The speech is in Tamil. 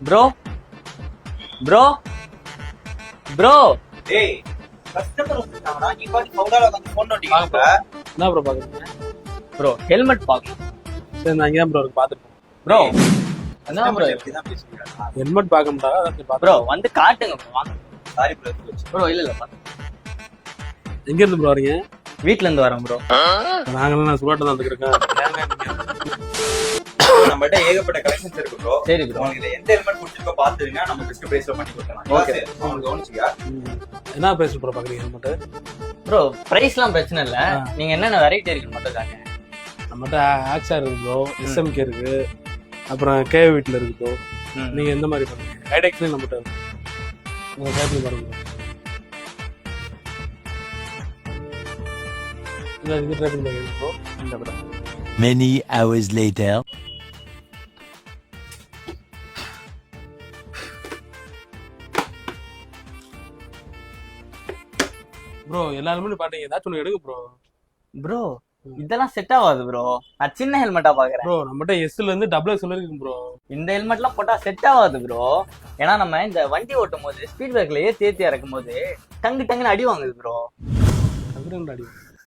ப்ரோ ப்ரோ ப்ரோ டேய் கஸ்டமர் வந்துட்டாங்கடா. நீ பாட்டு பவுடால வந்து ஃபோன் நோட்டிங்க. என்ன ப்ரோ பாக்குறீங்க? ப்ரோ ஹெல்மெட் பார்க்கணும் சரி நான் இங்கே தான் ப்ரோ இருக்கு பார்த்துட்டு ப்ரோ. என்ன ப்ரோ இப்படிதான் பேசுவீங்க. ஹெல்மெட் பார்க்க முடியாது அதான் சரி ப்ரோ பார்த்துட்டு வந்து காட்டுங்க ப்ரோ. வாங்க சாரி ப்ரோ. ப்ரோ. இல்ல இல்ல பாத்து. எங்க இருந்து ப்ரோ வரீங்க? வீட்ல இருந்து வரேன் ப்ரோ. நாங்களாம் நான் சுவாட்ட தான் இருக்கேன். நம்மகிட்ட ஏகப்பட்ட கலெக்ஷன்ஸ் இருக்கு ப்ரோ. சரி ப்ரோ. உங்களுக்கு இதுல எந்த ஹெல்மெட் பிடிச்சிருக்கோ பாத்துருங்க. நம்ம பெஸ்ட் பிரைஸ்ல பண்ணி கொடுக்கலாம். Okay. உங்களுக்கு கவனிச்சியா? என்ன பேச ப்ரோ பாக்குறீங்க ஹெல்மெட்? ப்ரோ பிரைஸ்லாம் பிரச்சனை இல்ல. நீங்க என்னென்ன வெரைட்டி இருக்குன்னு மட்டும் காட்டுங்க. நம்மகிட்ட ஆக்ஸா இருக்கு ப்ரோ, எஸ்எம்கே இருக்கு, அப்புறம் கேவி வீட்டில் இருக்கு ப்ரோ. நீங்க எந்த மாதிரி பண்ணுங்க? ஐடெக்ஸ்லேயும் நம்மகிட்ட இருக்கு. உங்க கேட்பி பாருங்க. இல்லை இது ட்ரை பண்ணி பாருங்க ப்ரோ. இந்த படம் Many hours later. ப்ரோ எல்லா ஹெல்மெட்டும் பாட்டீங்க ஏதாச்சும் ஒன்று எடுங்க ப்ரோ. ப்ரோ இதெல்லாம் செட் ஆகாது ப்ரோ. நான் சின்ன ஹெல்மெட்டா பாக்குறேன். ப்ரோ நம்மகிட்ட எஸ்ல இருந்து டபுள் எக்ஸ் இருக்கு ப்ரோ. இந்த ஹெல்மெட்லாம் போட்டா செட் ஆகாது ப்ரோ. ஏன்னா நம்ம இந்த வண்டி ஓட்டும் போது ஸ்பீட் பிரேக்ல ஏத்தி இறக்கும் போது டங்கு டங்குன்னு அடி வாங்குது ப்ரோ. அதுக்கு அடி